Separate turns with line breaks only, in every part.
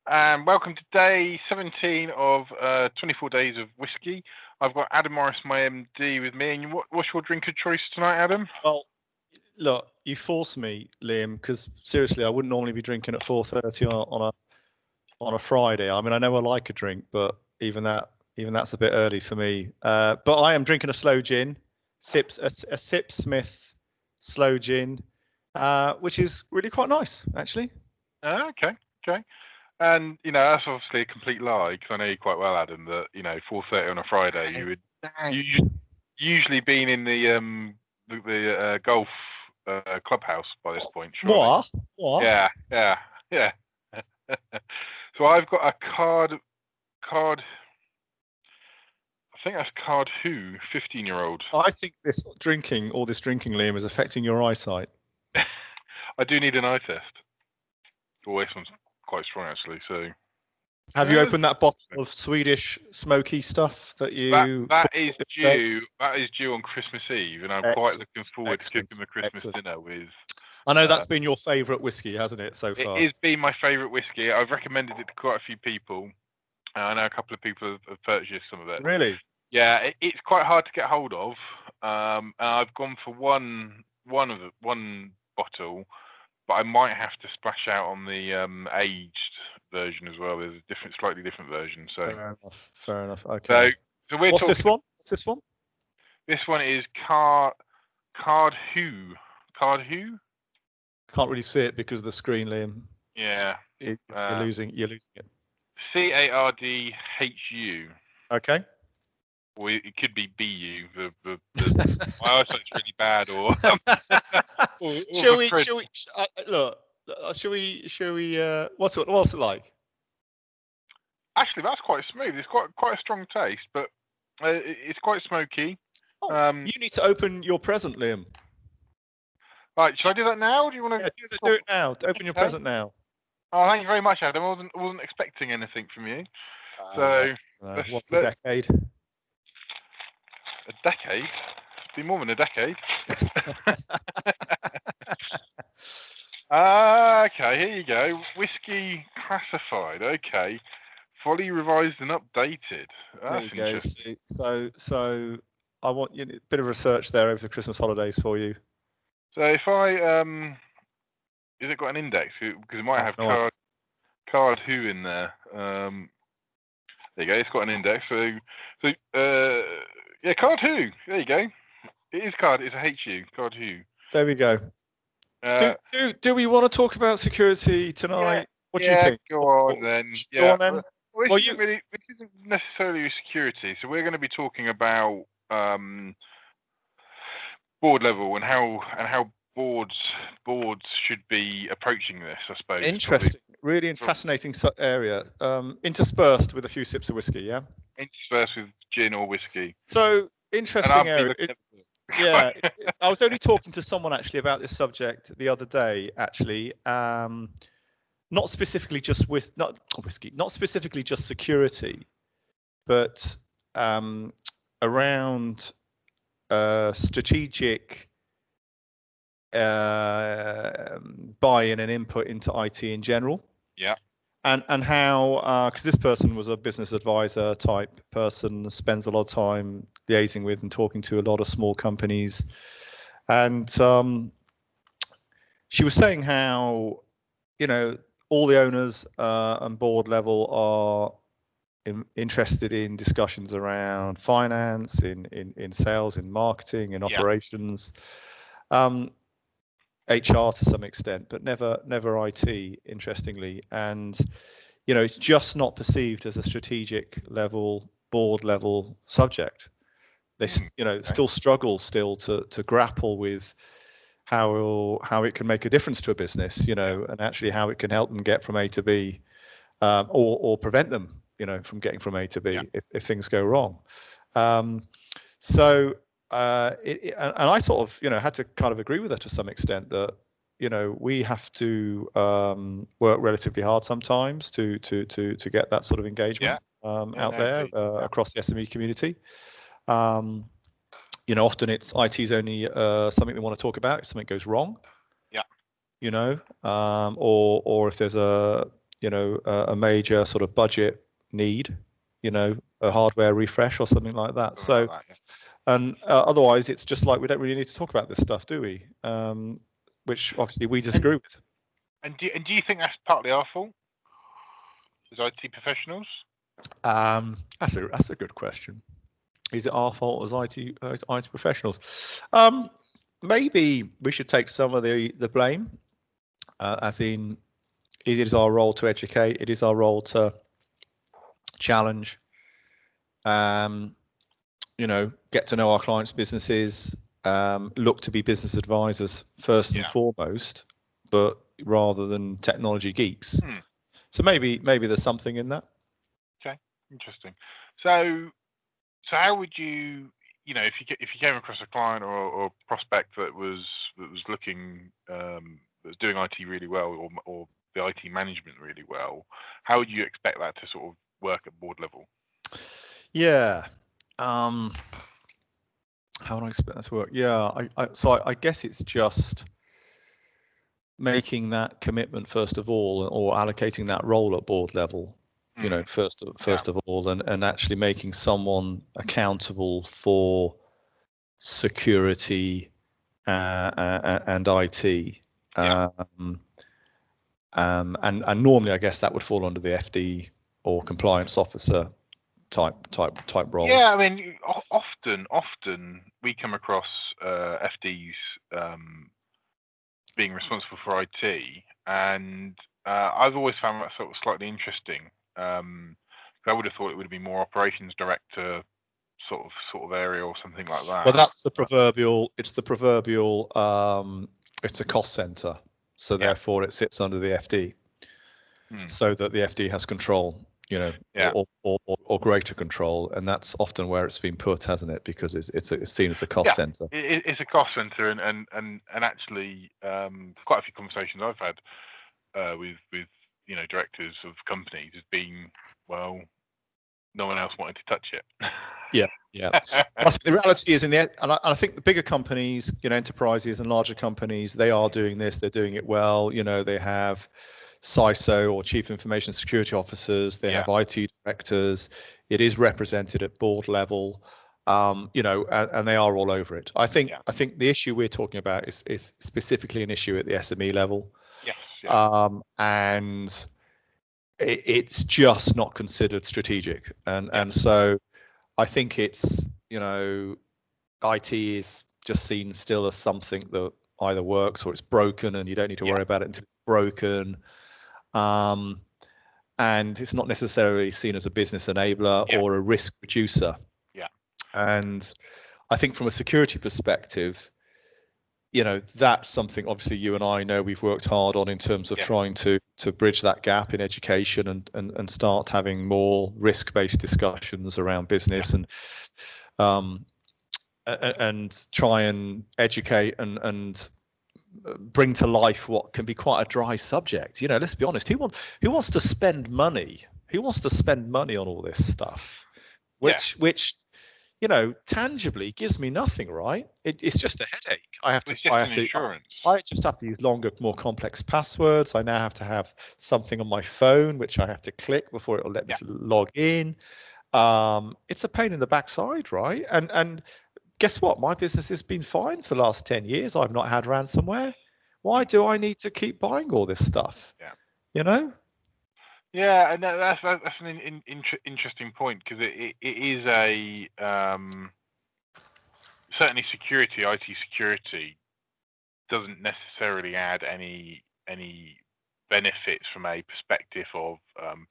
and welcome to day 17 of 24 Days of Whiskey. I've got Adam Morris, my MD, with me. And what's your drink of choice tonight, Adam?
Well, look, you forced me, Liam, because seriously, I wouldn't normally be drinking at 4:30 on a Friday. I mean, I know I like a drink, but even that's a bit early for me. But I am drinking a slow gin, a Sip Smith slow gin, which is really quite nice, actually.
Okay. And that's obviously a complete lie, because I know you quite well, Adam. That 4:30 on a Friday, you usually been in the golf clubhouse by this point. Surely.
What?
Yeah. So I've got a card. I think that's Card Who, 15-year-old.
I think this drinking, Liam, is affecting your eyesight.
I do need an eye test. Oh, this one's quite strong, actually. So,
have you opened that bottle of Swedish smoky stuff that you?
That is due. That is due on Christmas Eve, and I'm quite looking forward to cooking the Christmas dinner with.
I know that's been your favourite whiskey, hasn't it, so far?
It has been my favourite whiskey. I've recommended it to quite a few people. I know a couple of people have purchased some of it.
Really?
Yeah, it's quite hard to get hold of. I've gone for one bottle, but I might have to splash out on the aged version as well. There's a slightly different version. So
fair enough. Okay.
So we're
What's this one? This
one is Card Who. Card Who?
Can't really see it because of the screen, Liam.
Yeah.
You're losing it.
CARDHU.
Okay.
Or it could be BU. My eyesight's really bad. Or
shall we? Look. Shall we? What's it like?
Actually, that's quite smooth. It's quite a strong taste, but it's quite smoky.
You need to open your present, Liam.
Right, should I do that now? Or do you want to?
Yeah, do it now. Open your present now.
Oh, thank you very much, Adam. I wasn't expecting anything from you.
What's a decade?
A decade? It's been more than a decade. Okay, here you go. Whiskey classified. Okay, fully revised and updated. That's interesting.
So I want a bit of research there over the Christmas holidays for you.
So if I has it got an index? Because it might have Card Who in there. There you go. It's got an index. So yeah, Card Who. There you go. It is Card. It's a HU. Card Who.
There we go. Do we want to talk about security tonight?
Yeah,
what do you think?
Go on then.
Go on then.
Well, this isn't necessarily security. So we're going to be talking about board level and how boards should be approaching this, I suppose.
Interesting, really fascinating area. Interspersed with a few sips of whiskey, yeah.
Interspersed with gin or whiskey.
So interesting area. Yeah, I was only talking to someone actually about this subject the other day. Actually, not specifically just not specifically just security, but around strategic buy-in and input into IT in general.
Yeah.
And how, because this person was a business advisor type person, spends a lot of time liaising with and talking to a lot of small companies. And she was saying how, all the owners and board level are interested in discussions around finance, in sales, in marketing, in operations. HR to some extent, but never IT, interestingly. And, it's just not perceived as a strategic level, board level subject. They, still struggle to grapple with how it can make a difference to a business, and actually how it can help them get from A to B, or prevent them, from getting from A to B if things go wrong. And I sort of, had to kind of agree with her to some extent that, we have to work relatively hard sometimes to get that sort of engagement out there across the SME community. Often IT's only something they want to talk about if something goes wrong.
Yeah.
Or if there's a a major sort of budget need, a hardware refresh or something like that. So, and otherwise, it's just like we don't really need to talk about this stuff, do we? Which obviously we disagree with.
And do you think that's partly our fault as IT professionals?
That's a good question. Is it our fault as IT professionals? Maybe we should take some of the blame, as in it is our role to educate. It is our role to challenge. Get to know our clients' businesses. Look to be business advisors first and foremost, but rather than technology geeks. So maybe there's something in that.
Okay, interesting. So how would you, if you came across a client or prospect that was looking that was doing IT really well, or the IT management really well, how would you expect that to sort of work at board level?
Yeah. How would I expect that to work? Yeah. I guess it's just making that commitment first of all, or allocating that role at board level. First of all, and actually making someone accountable for security and IT. And normally, I guess that would fall under the FD or compliance officer type role.
Yeah, I mean, often we come across FDs being responsible for IT, and I've always found that sort of slightly interesting. I would have thought it would be more operations director sort of area or something like that.
Well, that's the proverbial. It's the proverbial. It's a cost center, so therefore it sits under the FD, so that the FD has control, or greater control, and that's often where it's been put, hasn't it? Because it's seen as a cost center.
It's a cost center, and actually, quite a few conversations I've had with directors of companies has been, well, no one else wanted to touch it.
Yeah. I think the reality is and I think the bigger companies, enterprises and larger companies, they are doing this. They're doing it well. They have CISO or chief information security officers. They have IT directors. It is represented at board level, and they are all over it. I think the issue we're talking about is specifically an issue at the SME level.
Yes.
And it's just not considered strategic, and so I think it's IT is just seen still as something that either works or it's broken, and you don't need to worry about it until it's broken. And it's not necessarily seen as a business enabler or a risk reducer. And I think from a security perspective, that's something obviously you and I know we've worked hard on in terms of trying to bridge that gap in education and start having more risk-based discussions around business and try and educate and bring to life what can be quite a dry subject. Let's be honest, who wants to spend money? Who wants to spend money on all this stuff? Which tangibly gives me nothing, right? It's just a headache. I just have to use longer, more complex passwords. I now have to have something on my phone which I have to click before it will let me to log in. It's a pain in the backside, right? And guess what? My business has been fine for the last 10 years. I've not had ransomware. Why do I need to keep buying all this stuff?
Yeah, and that's an interesting point, because it is a certainly IT security doesn't necessarily add any benefits from a perspective of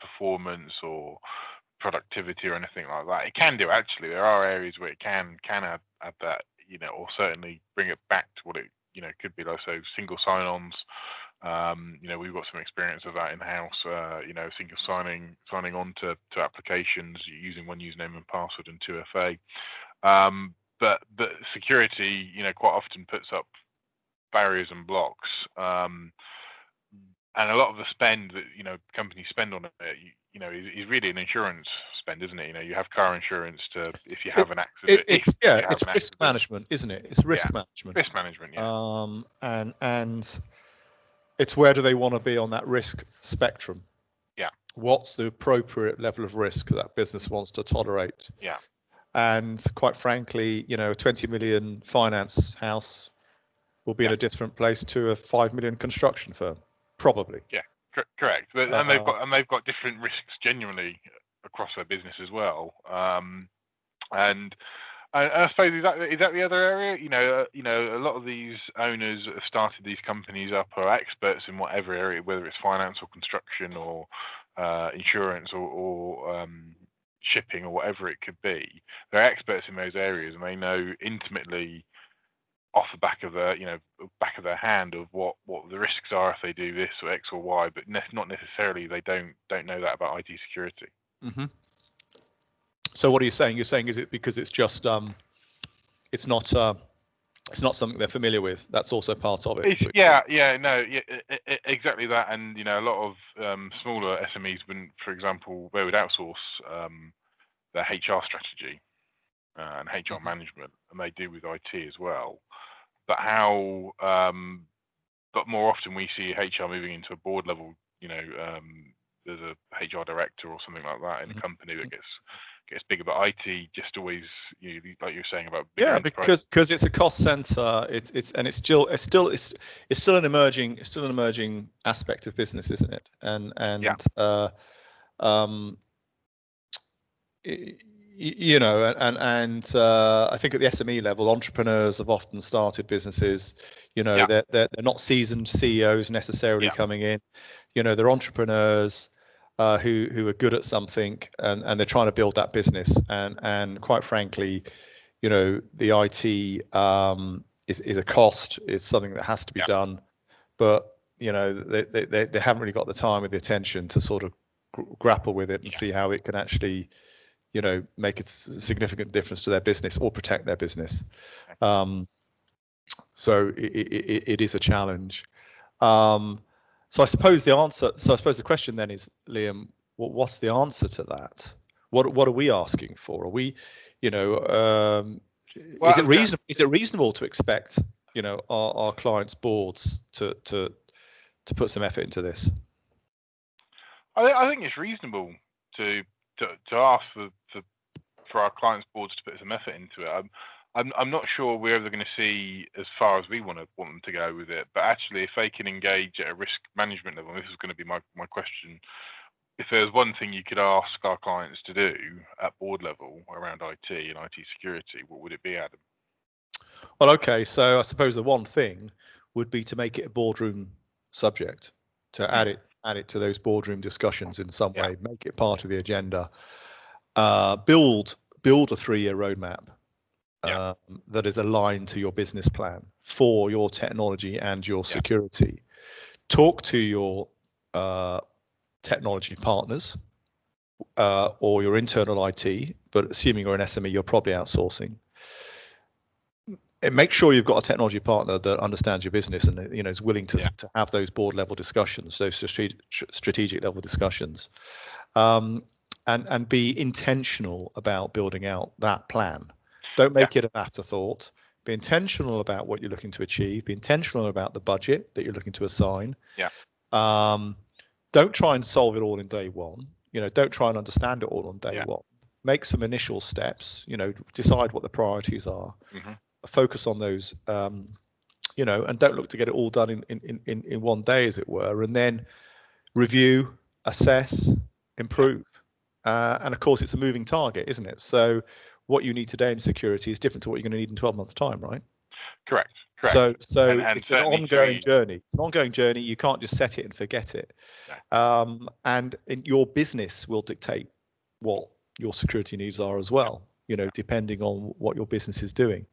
performance or productivity or anything like that. It can do, actually. There are areas where it can add that, or certainly bring it back to what it could be, like, so single sign-ons. We've got some experience of that in house. Single signing on to applications using one username and password and 2FA. But security, quite often puts up barriers and blocks. And a lot of the spend that companies spend on it, is really an insurance spend, isn't it? You have car insurance if you have an accident.
It's risk management, isn't it? It's risk management.
Risk management,
and it's where do they want to be on that risk spectrum? what's the appropriate level of risk that business wants to tolerate.
Yeah.
And quite frankly, a 20 million finance house will be in a different place to a 5 million construction firm, probably.
Yeah, correct. But, and they've got different risks genuinely across their business as well. And I suppose is that the other area? A lot of these owners that have started these companies up are experts in whatever area, whether it's finance or construction or insurance or shipping or whatever it could be. They're experts in those areas, and they know intimately off the back of their hand of what the risks are if they do this or X or Y, but not necessarily they don't know that about IT security.
Mm-hmm. So what are you saying? You're saying is it because it's just it's not something they're familiar with? That's also part of it.
Exactly that. And a lot of smaller SMEs for example, they would outsource their HR strategy and HR management, and they do with IT as well. But but more often we see HR moving into a board level. There's a HR director or something like that in a company that gets bigger. But IT just always, like you were saying about bigger enterprise.
because it's a cost center. It's still an emerging aspect of business, isn't it? I think at the SME level, entrepreneurs have often started businesses. They're not seasoned CEOs necessarily coming in. They're entrepreneurs who are good at something, and they're trying to build that business. And quite frankly, the IT is a cost. It's something that has to be done, but they haven't really got the time or the attention to sort of grapple with it and see how it can actually make a significant difference to their business or protect their business. So it is a challenge. So I suppose the question then is, Liam, what's the answer to that? What are we asking for? Are we, is it reasonable to expect our clients' boards to put some effort into this?
I think it's reasonable to ask for our clients' boards to put some effort into it. I'm not sure we're ever going to see as far as we want them to go with it, but actually, if they can engage at a risk management level, this is going to be my question. If there's one thing you could ask our clients to do at board level around IT and IT security, what would it be, Adam?
Well, okay, so I suppose the one thing would be to make it a boardroom subject, to add it to those boardroom discussions in some way, make it part of the agenda, build a 3-year roadmap that is aligned to your business plan for your technology and your security. Talk to your technology partners or your internal IT, but assuming you're an SME, you're probably outsourcing. And make sure you've got a technology partner that understands your business and is willing to have those board level discussions, those strategic level discussions, and be intentional about building out that plan. Don't make it an afterthought. Be intentional about what you're looking to achieve. Be intentional about the budget that you're looking to assign. Don't try and solve it all in day one. Don't try and understand it all on day one. Make some initial steps. Decide what the priorities are. Focus on those. And don't look to get it all done in one day, as it were. And then review, assess, improve. And of course, it's a moving target, isn't it? So what you need today in security is different to what you're going to need in 12 months' time, right?
Correct.
So it's an ongoing journey. It's an ongoing journey. You can't just set it and forget it. And your business will dictate what your security needs are as well, depending on what your business is doing.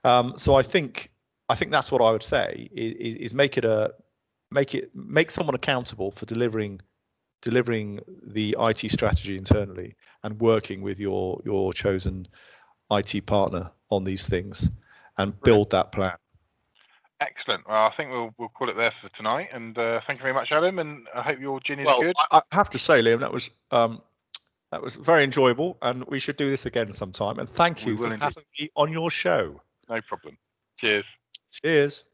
So I think that's what I would say is make someone accountable for delivering the IT strategy internally and working with your chosen IT partner on these things and build that plan.
Excellent. Well, I think we'll call it there for tonight. And thank you very much, Adam. And I hope your gin is good.
I have to say, Liam, that was very enjoyable, and we should do this again sometime. And thank you for having me on your show.
No problem. Cheers.
Cheers.